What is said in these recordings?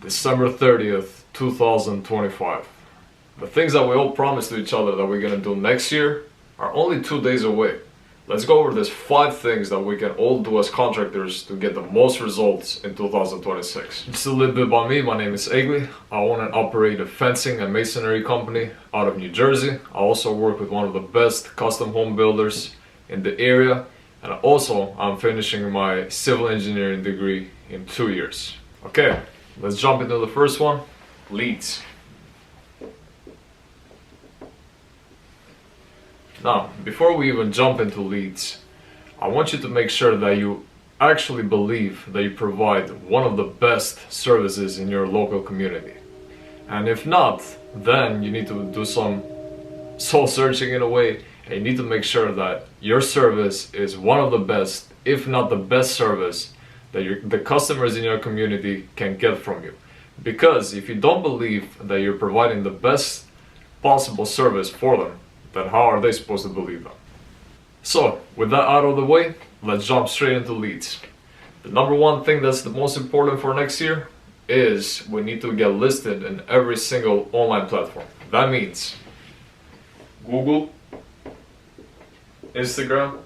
December 30th, 2025. The things that we all promised to each other that we're gonna do next year are only 2 days away. Let's go over these 5 things that we can all do as contractors to get the most results in 2026. Just a little bit about me. My name is Egli. I own and operate a fencing and masonry company out of New Jersey. I also work with one of the best custom home builders in the area. And also, I'm finishing my civil engineering degree in 2 years. Okay, let's jump into the first one, leads. Now, before we even jump into leads, I want you to make sure that you actually believe that you provide one of the best services in your local community. And if not, then you need to do some soul searching in a way, and you need to make sure that your service is one of the best, if not the best service that the customers in your community can get from you. Because if you don't believe that you're providing the best possible service for them, then how are they supposed to believe that? So, with that out of the way, let's jump straight into leads. The number one thing that's the most important for next year is we need to get listed in every single online platform. That means Google, Instagram,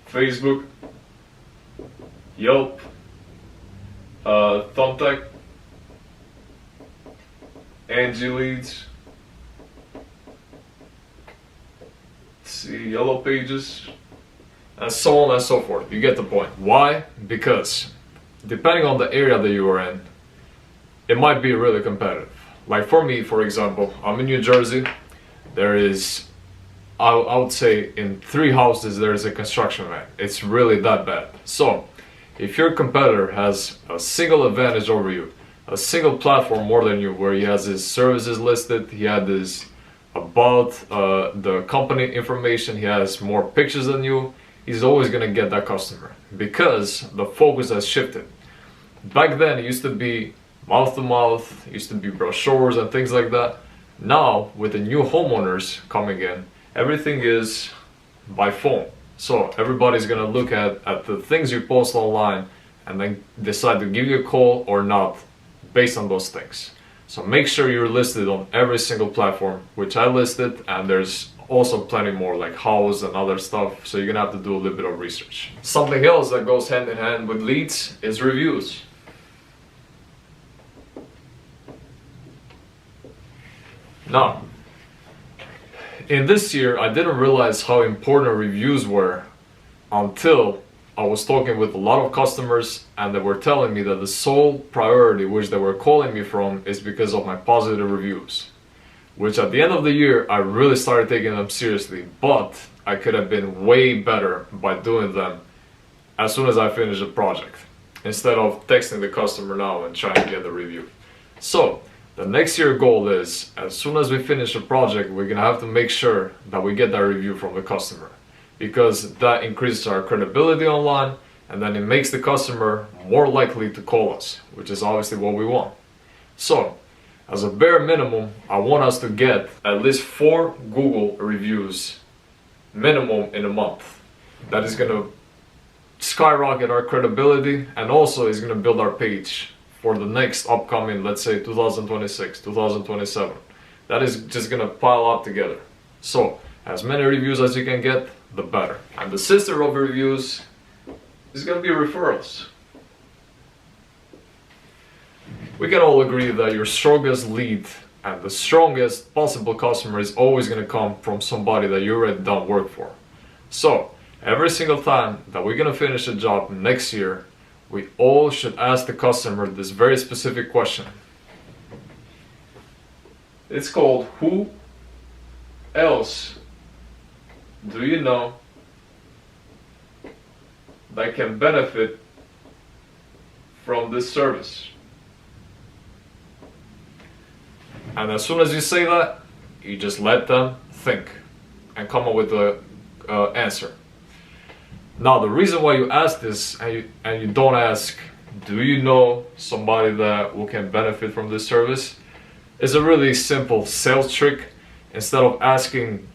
Facebook, Yelp, Thumbtack, Angie Leads, Yellow Pages, and so on and so forth. You get the point. Why? Because depending on the area that you are in, it might be really competitive. Like for me, for example, I'm in New Jersey. There is, I would say, in 3 houses there is a construction van. It's really that bad. So if your competitor has a single advantage over you, a single platform more than you, where he has his services listed, he had his about the company information, he has more pictures than you, he's always gonna get that customer because the focus has shifted. Back then it used to be mouth to mouth, it used to be brochures and things like that. Now with the new homeowners coming in, everything is by phone. So everybody's gonna look at the things you post online and then decide to give you a call or not based on those things. So make sure you're listed on every single platform, which I listed, and there's also plenty more like House and other stuff, so you're gonna have to do a little bit of research. Something else that goes hand in hand with leads is reviews. Now, in this year, I didn't realize how important reviews were until I was talking with a lot of customers, and they were telling me that the sole priority which they were calling me from is because of my positive reviews. Which at the end of the year, I really started taking them seriously, but I could have been way better by doing them as soon as I finished the project, instead of texting the customer now and trying to get the review. So, the next year goal is, as soon as we finish the project, we're gonna have to make sure that we get that review from the customer, because that increases our credibility online, and then it makes the customer more likely to call us, which is obviously what we want. So, as a bare minimum, I want us to get at least 4 Google reviews minimum in a month. That is gonna skyrocket our credibility, and also is gonna build our page for the next upcoming, let's say 2026, 2027. That is just gonna pile up together. So, as many reviews as you can get, the better. And the sister of reviews is gonna be referrals. We can all agree that your strongest lead and the strongest possible customer is always gonna come from somebody that you already done work for. So, every single time that we're gonna finish a job next year, we all should ask the customer this very specific question. It's called, who else do you know that can benefit from this service? And as soon as you say that, you just let them think and come up with the answer. Now, the reason why you ask this and you don't ask, do you know somebody that can benefit from this service, is a really simple sales trick. Instead of asking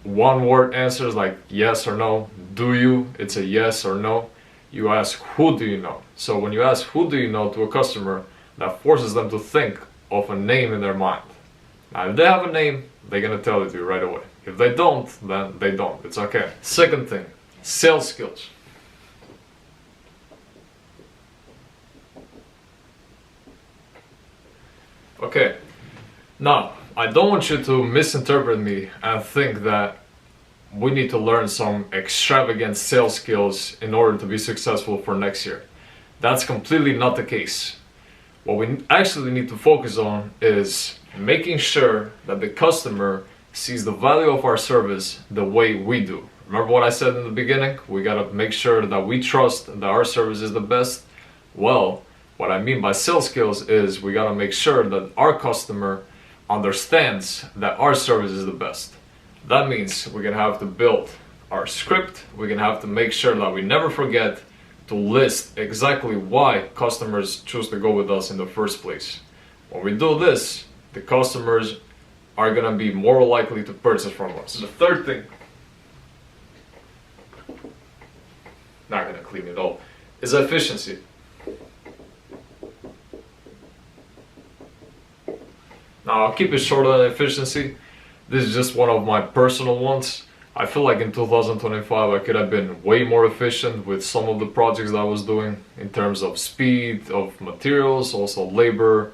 one word answers like yes or no, do you, it's a yes or no. you ask who do you know. So when you ask who do you know to a customer, that forces them to think of a name in their mind. Now if they have a name, they're gonna tell it to you right away. If they don't, then they don't. It's okay. Second thing, sales skills. Okay, now I don't want you to misinterpret me and think that we need to learn some extravagant sales skills in order to be successful for next year. That's completely not the case. What we actually need to focus on is making sure that the customer sees the value of our service the way we do. Remember what I said in the beginning? We gotta make sure that we trust that our service is the best. Well, what I mean by sales skills is we gotta make sure that our customer understands that our service is the best. That means we're gonna have to build our script. We're gonna have to make sure that we never forget to list exactly why customers choose to go with us in the first place. When we do this, the customers are gonna be more likely to purchase from us. The third thing, not gonna clean it all, is efficiency. Now I'll keep it short on efficiency. This is just one of my personal ones. I feel like in 2025 I could have been way more efficient with some of the projects that I was doing in terms of speed, of materials, also labor,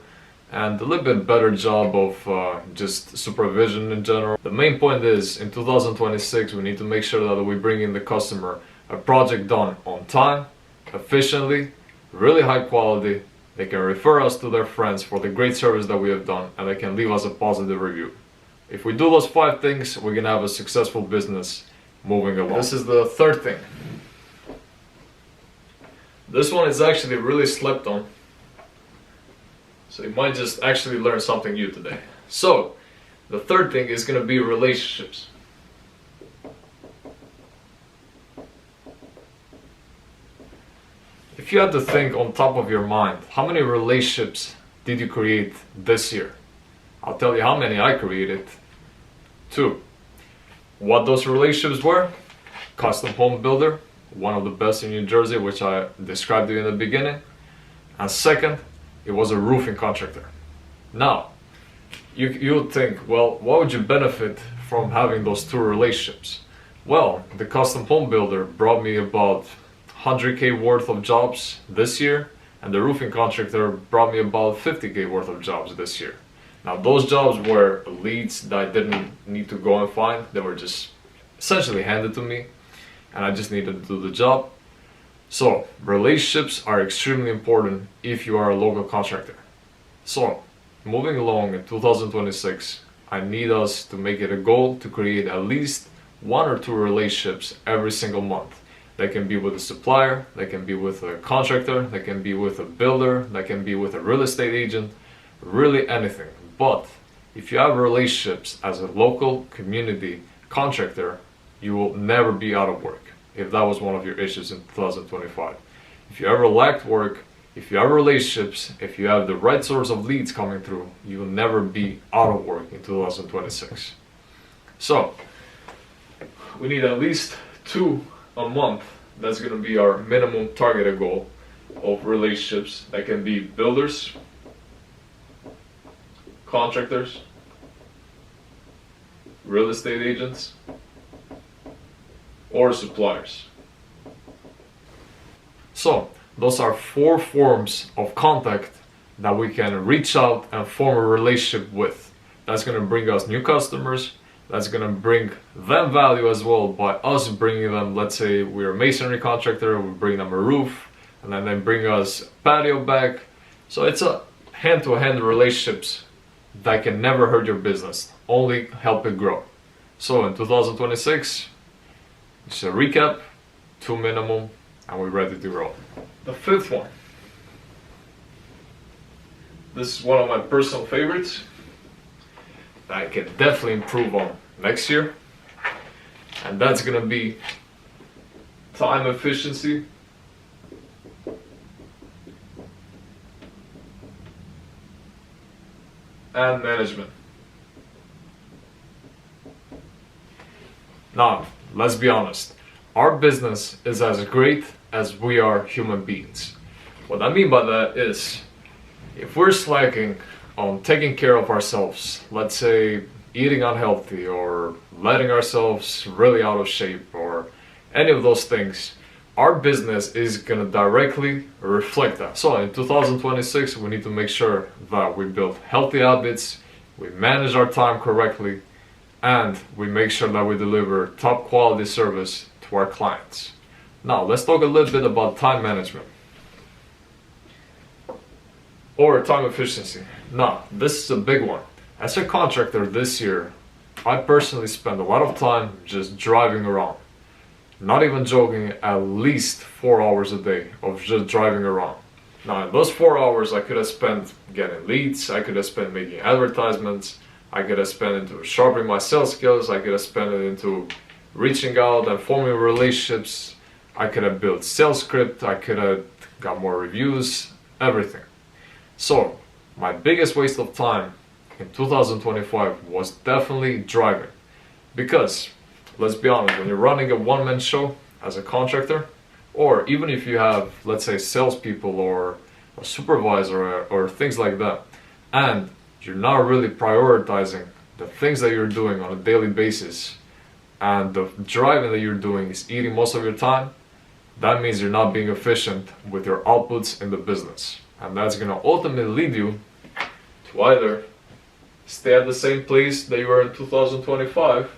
and a little bit better job of just supervision in general. The main point is in 2026 we need to make sure that we bring in the customer a project done on time, efficiently, really high quality. They can refer us to their friends for the great service that we have done, and they can leave us a positive review. If we do those 5 things, we're gonna have a successful business moving along. This is the third thing. This one is actually really slept on, so you might just actually learn something new today. So, the third thing is gonna be relationships. If you had to think on top of your mind, how many relationships did you create this year? I'll tell you how many I created. 2. What those relationships were? Custom home builder, one of the best in New Jersey, which I described to you in the beginning. And second, it was a roofing contractor. Now, you would think, well, what would you benefit from having those 2 relationships? Well, the custom home builder brought me about 100K worth of jobs this year, and the roofing contractor brought me about 50K worth of jobs this year. Now those jobs were leads that I didn't need to go and find. They were just essentially handed to me, and I just needed to do the job. So relationships are extremely important if you are a local contractor. So moving along in 2026, I need us to make it a goal to create at least 1 or 2 relationships every single month. They can be with a supplier, they can be with a contractor, they can be with a builder, they can be with a real estate agent, really anything. But if you have relationships as a local community contractor, you will never be out of work if that was one of your issues in 2025. If you ever lacked work, if you have relationships, if you have the right source of leads coming through, you will never be out of work in 2026. So, we need at least 2 a month. That's going to be our minimum targeted goal of relationships. That can be builders, contractors, real estate agents, or suppliers. So those are 4 forms of contact that we can reach out and form a relationship with. That's going to bring us new customers. That's going to bring them value as well by us bringing them, let's say we're a masonry contractor, we bring them a roof, and then they bring us patio back. So it's a hand-to-hand relationships that can never hurt your business, only help it grow. So in 2026, just a recap, 2 minimum, and we're ready to roll. The 5th one. This is one of my personal favorites that I can definitely improve on next year, and that's gonna be time efficiency and management. Now, let's be honest. Our business is as great as we are human beings. What I mean by that is, if we're slacking on taking care of ourselves, let's say eating unhealthy or letting ourselves really out of shape or any of those things, our business is going to directly reflect that. So in 2026, we need to make sure that we build healthy habits, we manage our time correctly, and we make sure that we deliver top quality service to our clients. Now, let's talk a little bit about time management or time efficiency. Now, this is a big one. As a contractor this year, I personally spend a lot of time just driving around. Not even joking, at least 4 hours a day of just driving around. Now, in those 4 hours, I could have spent getting leads, I could have spent making advertisements, I could have spent into sharpening my sales skills, I could have spent it into reaching out and forming relationships, I could have built sales script, I could have got more reviews, everything. So, my biggest waste of time in 2025 was definitely driving. Because, let's be honest, when you're running a one-man show as a contractor, or even if you have, let's say, salespeople or a supervisor or things like that, and you're not really prioritizing the things that you're doing on a daily basis, and the driving that you're doing is eating most of your time, that means you're not being efficient with your outputs in the business. And that's going to ultimately lead you to either stay at the same place that you were in 2025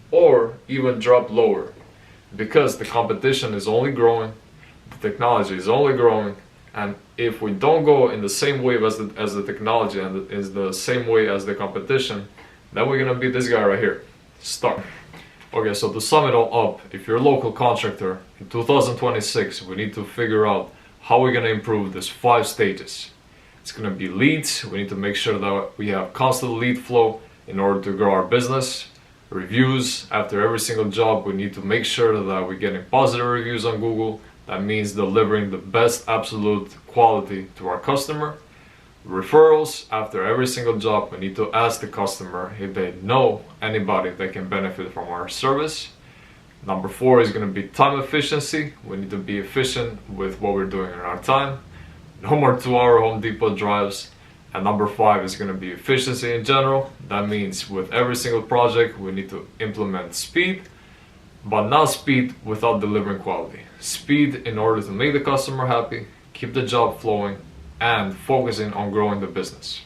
or even drop lower, because the competition is only growing, the technology is only growing, and if we don't go in the same wave as the technology and is the same way as the competition, then we're going to be this guy right here, stuck. Okay, so to sum it all up, if you're a local contractor, in 2026 we need to figure out how we're going to improve these 5 stages. It's going to be leads. We need to make sure that we have constant lead flow in order to grow our business. Reviews, after every single job, we need to make sure that we're getting positive reviews on Google. That means delivering the best absolute quality to our customer. Referrals, after every single job, we need to ask the customer if they know anybody that can benefit from our service. Number 4 is going to be time efficiency. We need to be efficient with what we're doing in our time. No more 2-hour Home Depot drives. And number 5 is going to be efficiency in general. That means with every single project, we need to implement speed, but not speed without delivering quality. Speed in order to make the customer happy, keep the job flowing, and focusing on growing the business.